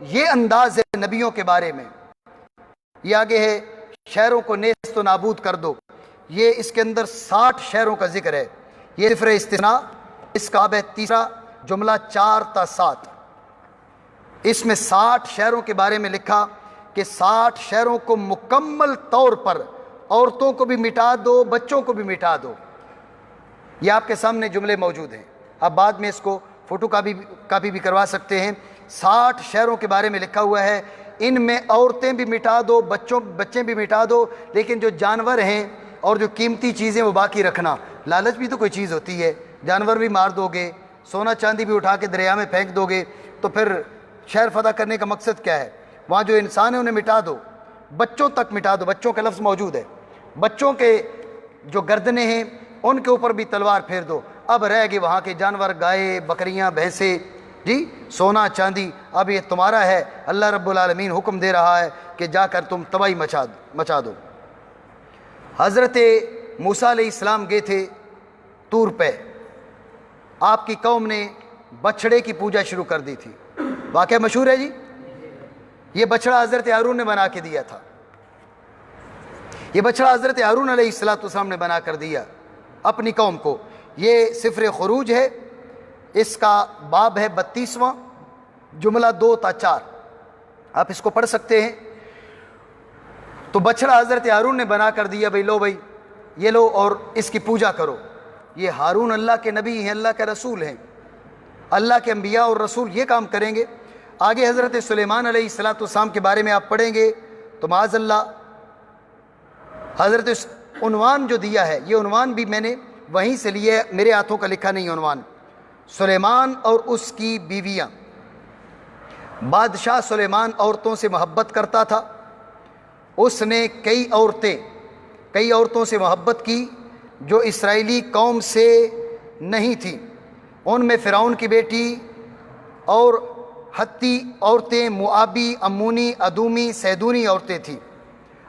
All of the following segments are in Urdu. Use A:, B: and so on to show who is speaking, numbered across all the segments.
A: یہ انداز ہے نبیوں کے بارے میں. یہ آگے ہے شہروں کو نیست و نابود کر دو. یہ اس کے اندر 60 شہروں کا ذکر ہے. یہ صفر استثناء، اس کا باب ہے تیسرا، جملہ 4 تا 7. اس میں 60 شہروں کے بارے میں لکھا کہ 60 شہروں کو مکمل طور پر عورتوں کو بھی مٹا دو، بچوں کو بھی مٹا دو. یہ آپ کے سامنے جملے موجود ہیں، آپ بعد میں اس کو فوٹو کاپی بھی کروا سکتے ہیں. 60 شہروں کے بارے میں لکھا ہوا ہے، ان میں عورتیں بھی مٹا دو، بچے بھی مٹا دو، لیکن جو جانور ہیں اور جو قیمتی چیزیں وہ باقی رکھنا. لالچ بھی تو کوئی چیز ہوتی ہے، جانور بھی مار دو گے، سونا چاندی بھی اٹھا کے دریا میں پھینک دو گے، تو پھر شہر فتح کرنے کا مقصد کیا ہے؟ وہاں جو انسان ہیں انہیں مٹا دو، بچوں تک مٹا دو. بچوں کا لفظ موجود ہے، بچوں کے جو گردنیں ہیں ان کے اوپر بھی تلوار پھیر دو. اب رہ گئے وہاں کے جانور، گائے، بکریاں، بھینسیں، جی سونا چاندی، اب یہ تمہارا ہے. اللہ رب العالمین حکم دے رہا ہے کہ جا کر تم تباہی مچا دو. حضرت موسیٰ علیہ السلام گئے تھے طور پہ، آپ کی قوم نے بچھڑے کی پوجا شروع کر دی تھی. واقعہ مشہور ہے جی. یہ بچڑا حضرت ہارون نے بنا کے دیا تھا. یہ بچڑا حضرت ہارون علیہ السلام نے بنا کر دیا اپنی قوم کو. یہ سفر خروج ہے، اس کا باب ہے 32واں، جملہ 2 تا 4. آپ اس کو پڑھ سکتے ہیں. تو بچڑا حضرت ہارون نے بنا کر دیا، بھئی لو بھئی یہ لو اور اس کی پوجا کرو. یہ ہارون اللہ کے نبی ہیں، اللہ کے رسول ہیں، اللہ کے انبیاء اور رسول یہ کام کریں گے؟ آگے حضرت سلیمان علیہ السلام کے بارے میں آپ پڑھیں گے تو معاذ اللہ حضرت عنوان جو دیا ہے، یہ عنوان بھی میں نے وہیں سے لیا ہے، میرے ہاتھوں کا لکھا نہیں عنوان. سلیمان اور اس کی بیویاں. بادشاہ سلیمان عورتوں سے محبت کرتا تھا. اس نے کئی عورتوں سے محبت کی جو اسرائیلی قوم سے نہیں تھی. ان میں فرعون کی بیٹی اور ہتی عورتیں، موآبی، امونی، ادومی، سیدونی عورتیں تھیں.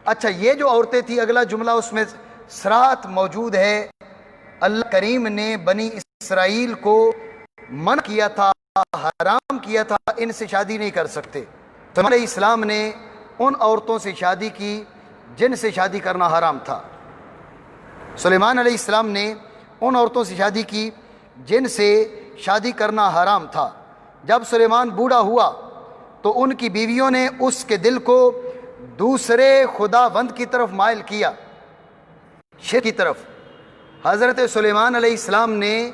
A: اچھا، یہ جو عورتیں تھیں، اگلا جملہ اس میں صراحت موجود ہے. اللہ کریم نے بنی اسرائیل کو منع کیا تھا، حرام کیا تھا، ان سے شادی نہیں کر سکتے. تو علیہ السلام نے ان عورتوں سے شادی کی جن سے شادی کرنا حرام تھا. سلیمان علیہ السلام نے ان عورتوں سے شادی کی جن سے شادی کرنا حرام تھا. جب سلیمان بوڑھا ہوا تو ان کی بیویوں نے اس کے دل کو دوسرے خداوند کی طرف مائل کیا، شرک کی طرف. حضرت سلیمان علیہ السلام نے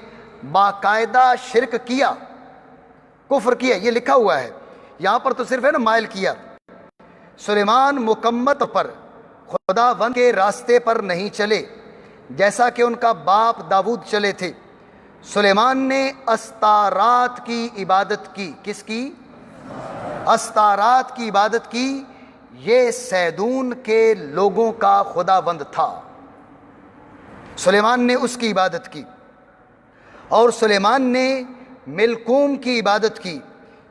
A: باقاعدہ شرک کیا، کفر کیا. یہ لکھا ہوا ہے یہاں پر تو صرف ہے نا مائل کیا. سلیمان مکمل طور پر خداوند کے راستے پر نہیں چلے جیسا کہ ان کا باپ داؤد چلے تھے. سلیمان نے استارات کی عبادت کی. کس کی؟ استارات کی عبادت کی. یہ سیدون کے لوگوں کا خداوند تھا. سلیمان نے اس کی عبادت کی. اور سلیمان نے ملکوم کی عبادت کی.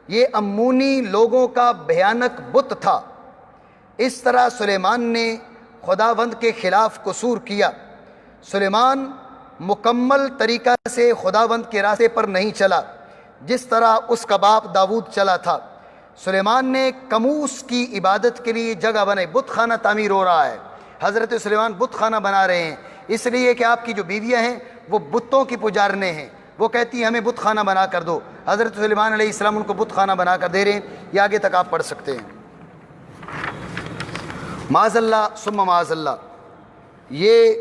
A: یہ امونی لوگوں کا بھیانک بت تھا. اس طرح سلیمان نے خداوند کے خلاف قصور کیا. سلیمان مکمل طریقہ سے خداوند کے راستے پر نہیں چلا جس طرح اس کا باپ داؤد چلا تھا. سلیمان نے کموس کی عبادت کے لیے جگہ بنائی. بت خانہ تعمیر ہو رہا ہے. حضرت سلیمان بت خانہ بنا رہے ہیں اس لیے کہ آپ کی جو بیویاں ہیں وہ بتوں کی پجارنے ہیں. وہ کہتی ہیں ہمیں بت خانہ بنا کر دو. حضرت سلیمان علیہ السلام ان کو بت خانہ بنا کر دے رہے ہیں. یہ آگے تک آپ پڑھ سکتے ہیں. معاذ اللہ ثم معاذ اللہ. یہ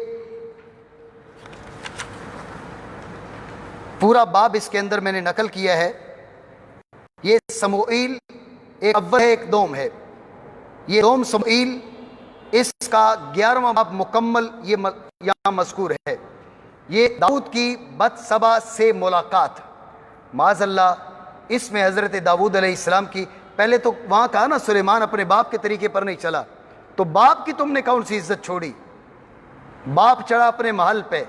A: پورا باب اس کے اندر میں نے نقل کیا ہے. یہ سموئیل ایک اول ہے ایک دوم ہے. یہ دوم سموئیل اس کا 11واں باب مکمل یہ یہاں مذکور ہے. یہ داؤد کی بتسبا سے ملاقات. معاذ اللہ اس میں حضرت داؤد علیہ السلام کی پہلے تو وہاں کہا نا سلیمان اپنے باپ کے طریقے پر نہیں چلا تو باپ کی تم نے کون سی عزت چھوڑی. باپ چڑھا اپنے محل پہ.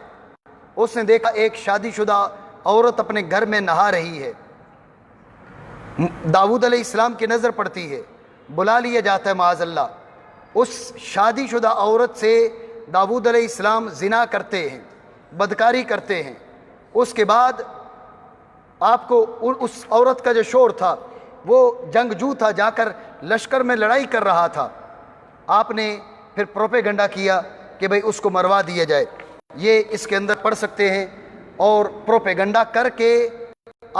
A: اس نے دیکھا ایک شادی شدہ عورت اپنے گھر میں نہا رہی ہے. داؤد علیہ السلام کی نظر پڑتی ہے. بلا لیا جاتا ہے. معاذ اللہ اس شادی شدہ عورت سے داؤد علیہ السلام زنا کرتے ہیں، بدکاری کرتے ہیں. اس کے بعد آپ کو اس عورت کا جو شور تھا وہ جنگجو تھا، جا کر لشکر میں لڑائی کر رہا تھا، آپ نے پھر پروپیگنڈا کیا کہ بھئی اس کو مروا دیا جائے۔ یہ اس کے اندر پڑھ سکتے ہیں، اور پروپیگنڈا کر کے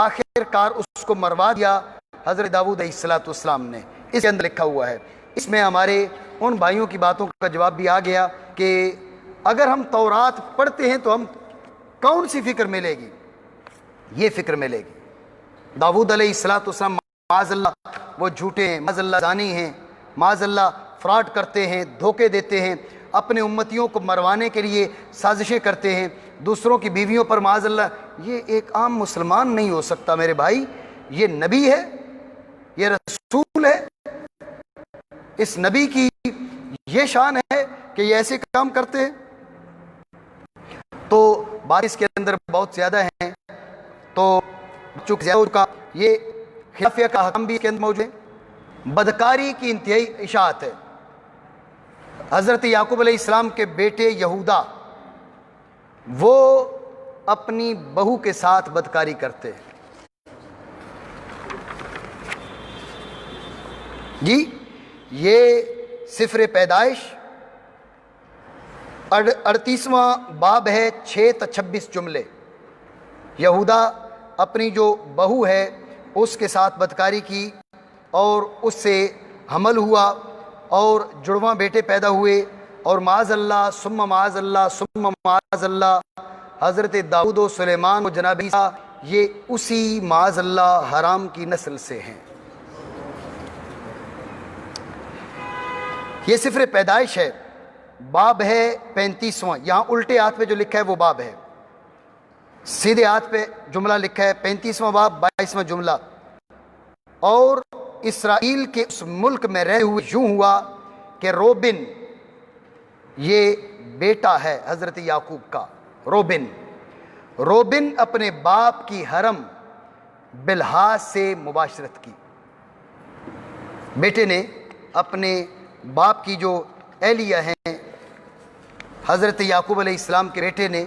A: آخر کار اس کو مروا دیا حضرت داؤد علیہ السلام نے۔ اس کے اندر لکھا ہوا ہے۔ اس میں ہمارے ان بھائیوں کی باتوں کا جواب بھی آ گیا کہ اگر ہم تورات پڑھتے ہیں تو ہم کون سی فکر ملے گی؟ یہ فکر ملے گی۔ داؤد علیہ السلام معاذ اللہ وہ جھوٹے ہیں، معاذ اللہ زانی ہیں، معاذ اللہ فراڈ کرتے ہیں، دھوکے دیتے ہیں، اپنے امتیوں کو مروانے کے لیے سازشیں کرتے ہیں، دوسروں کی بیویوں پر معاذ اللہ۔ یہ ایک عام مسلمان نہیں ہو سکتا میرے بھائی، یہ نبی ہے، یہ رسول ہے، اس نبی کی یہ شان ہے کہ یہ ایسے کام کرتے ہیں۔ تو بات اس کے اندر بہت زیادہ ہیں، تو چونکہ زیادہ کا یہ خلافیہ کا حکم بھی اس کے اندر موجود ہے۔ بدکاری کی انتہائی اشاعت ہے۔ حضرت یعقوب علیہ السلام کے بیٹے یہودا وہ اپنی بہو کے ساتھ بدکاری کرتے ہیں۔ جی یہ سفر پیدائش 38واں باب ہے، 6 تا 26 جملے۔ یہودا اپنی جو بہو ہے اس کے ساتھ بدکاری کی، اور اس سے حمل ہوا، اور جڑواں بیٹے پیدا ہوئے، اور معاذ اللہ ثم معاذ اللہ ثم معاذ اللہ حضرت داؤد و سلیمان و جناب عیسیٰ یہ اسی معاذ اللہ حرام کی نسل سے ہیں۔ یہ سفر پیدائش ہے، باب ہے 35واں۔ یہاں الٹے ہاتھ پہ جو لکھا ہے وہ باب ہے، سیدھے ہاتھ پہ جملہ لکھا ہے 35واں باب 22واں جملہ۔ اور اسرائیل کے اس ملک میں رہے ہوئے یوں ہوا کہ روبن، یہ بیٹا ہے حضرت یعقوب کا، روبن اپنے باپ کی حرم بالحاظ سے مباشرت کی۔ بیٹے نے اپنے باپ کی جو اہلیہ ہیں، حضرت یعقوب علیہ السلام کے بیٹے نے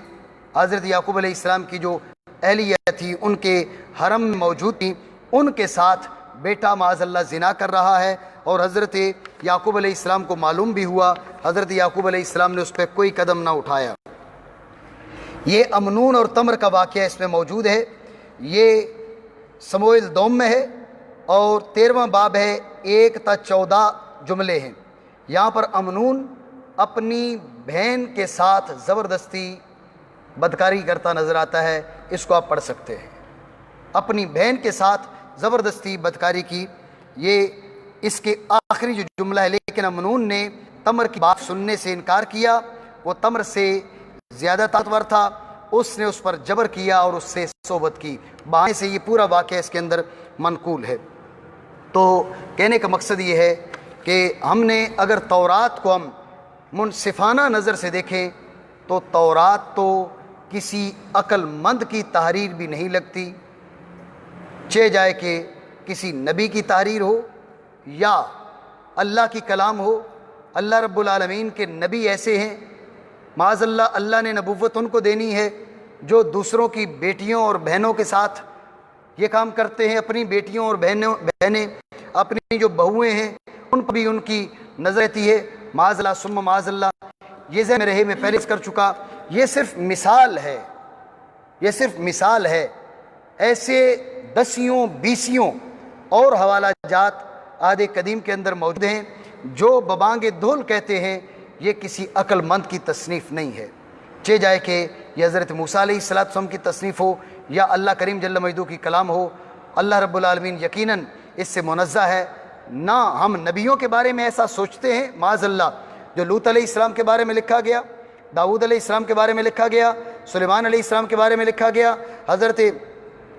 A: حضرت یعقوب علیہ السلام کی جو اہلیہ تھی ان کے حرم میں موجود تھی، ان کے ساتھ بیٹا معاذ اللہ زنا کر رہا ہے، اور حضرت یعقوب علیہ السلام کو معلوم بھی ہوا۔ حضرت یعقوب علیہ السلام نے اس پہ کوئی قدم نہ اٹھایا۔ یہ امنون اور تمر کا واقعہ اس میں موجود ہے، یہ سموئیل دوم میں ہے، اور 13واں باب ہے، 1 تا 14 جملے ہیں۔ یہاں پر امنون اپنی بہن کے ساتھ زبردستی بدکاری کرتا نظر آتا ہے، اس کو آپ پڑھ سکتے ہیں۔ اپنی بہن کے ساتھ زبردستی بدکاری کی، یہ اس کے آخری جو جملہ ہے۔ لیکن امنون نے تمر کی بات سننے سے انکار کیا، وہ تمر سے زیادہ طاقتور تھا، اس نے اس پر جبر کیا اور اس سے صحبت کی، بہانے سے یہ پورا واقعہ اس کے اندر منقول ہے۔ تو کہنے کا مقصد یہ ہے کہ ہم نے اگر تورات کو ہم منصفانہ نظر سے دیکھیں تو تورات تو کسی عقل مند کی تحریر بھی نہیں لگتی، چہ جائے کہ کسی نبی کی تحریر ہو یا اللہ کی کلام ہو۔ اللہ رب العالمین کے نبی ایسے ہیں، معاذ اللہ اللہ نے نبوت ان کو دینی ہے جو دوسروں کی بیٹیوں اور بہنوں کے ساتھ یہ کام کرتے ہیں، اپنی بیٹیوں اور بہنیں اپنی جو بہویں ہیں ان پر بھی ان کی نظر رہتی ہے، معاذ اللہ ثم معاذ اللہ۔ یہ ذہن میں رہے، میں پہلے کر چکا، یہ صرف مثال ہے، یہ صرف مثال ہے۔ ایسے 10 20 اور حوالہ جات عہد قدیم کے اندر موجود ہیں جو ببانگ دھول کہتے ہیں، یہ کسی عقل مند کی تصنیف نہیں ہے، چہ جائے کہ یہ حضرت موسیٰ علیہ السلام کی تصنیف ہو یا اللہ کریم جل مجدہ کی کلام ہو۔ اللہ رب العالمین یقیناً اس سے منزہ ہے۔ نہ ہم نبیوں کے بارے میں ایسا سوچتے ہیں معاذ اللہ، جو لوط علیہ السلام کے بارے میں لکھا گیا، داؤد علیہ السلام کے بارے میں لکھا گیا، سلیمان علیہ السلام کے بارے میں لکھا گیا، حضرت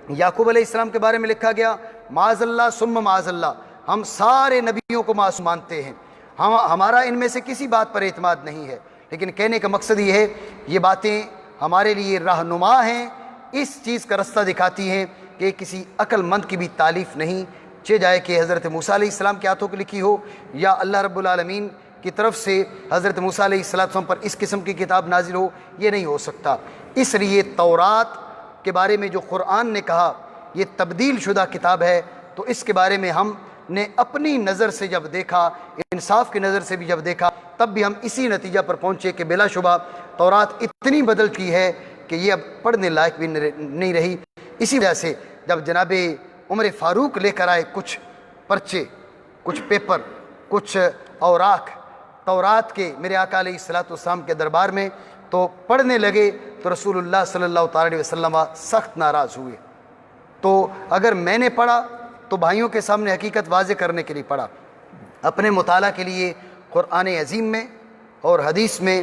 A: یعقوب علیہ السلام کے بارے میں لکھا گیا، معاذ اللہ ثم معاذ اللہ۔ ہم سارے نبیوں کو معصوم مانتے ہیں، ہمارا ان میں سے کسی بات پر اعتماد نہیں ہے، لیکن کہنے کا مقصد یہ ہے یہ باتیں ہمارے لیے رہنما ہیں، اس چیز کا رستہ دکھاتی ہیں کہ کسی عقل مند کی بھی تالیف نہیں، چہ جائے کہ حضرت موسیٰ علیہ السلام کے ہاتھوں کی لکھی ہو یا اللہ رب العالمین کی طرف سے حضرت موسیٰ علیہ السلام پر اس قسم کی کتاب نازل ہو، یہ نہیں ہو سکتا۔ اس لیے تورات کے بارے میں جو قرآن نے کہا یہ تبدیل شدہ کتاب ہے، تو اس کے بارے میں ہم نے اپنی نظر سے جب دیکھا، انصاف کی نظر سے بھی جب دیکھا، تب بھی ہم اسی نتیجہ پر پہنچے کہ بلا شبہ تورات اتنی بدل چکی ہے کہ یہ اب پڑھنے لائق بھی نہیں رہی۔ اسی وجہ سے جب جناب عمر فاروق لے کر آئے کچھ پرچے، کچھ پیپر، کچھ اوراق تورات کے میرے آقا علیہ الصلوۃ والسلام کے دربار میں، تو پڑھنے لگے تو رسول اللہ صلی اللہ تعالی علیہ وسلم سخت ناراض ہوئے۔ تو اگر میں نے پڑھا تو بھائیوں کے سامنے حقیقت واضح کرنے کے لیے پڑھا، اپنے مطالعہ کے لیے قرآن عظیم میں اور حدیث میں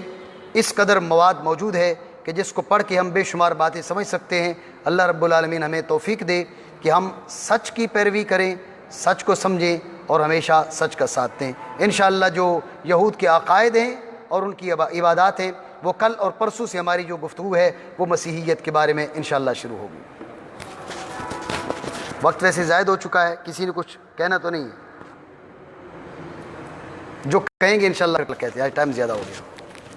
A: اس قدر مواد موجود ہے کہ جس کو پڑھ کے ہم بے شمار باتیں سمجھ سکتے ہیں۔ اللہ رب العالمین ہمیں توفیق دے کہ ہم سچ کی پیروی کریں، سچ کو سمجھیں اور ہمیشہ سچ کا ساتھ دیں۔ انشاءاللہ جو یہود کے عقائد ہیں اور ان کی عبادات ہیں، وہ کل اور پرسوں سے ہماری جو گفتگو ہے وہ مسیحیت کے بارے میں انشاءاللہ شروع ہوگی۔ وقت ویسے زائد ہو چکا ہے، کسی نے کچھ کہنا تو نہیں ہے؟ جو کہیں گے انشاءاللہ کہتے ہیں، آج ٹائم زیادہ ہو گیا۔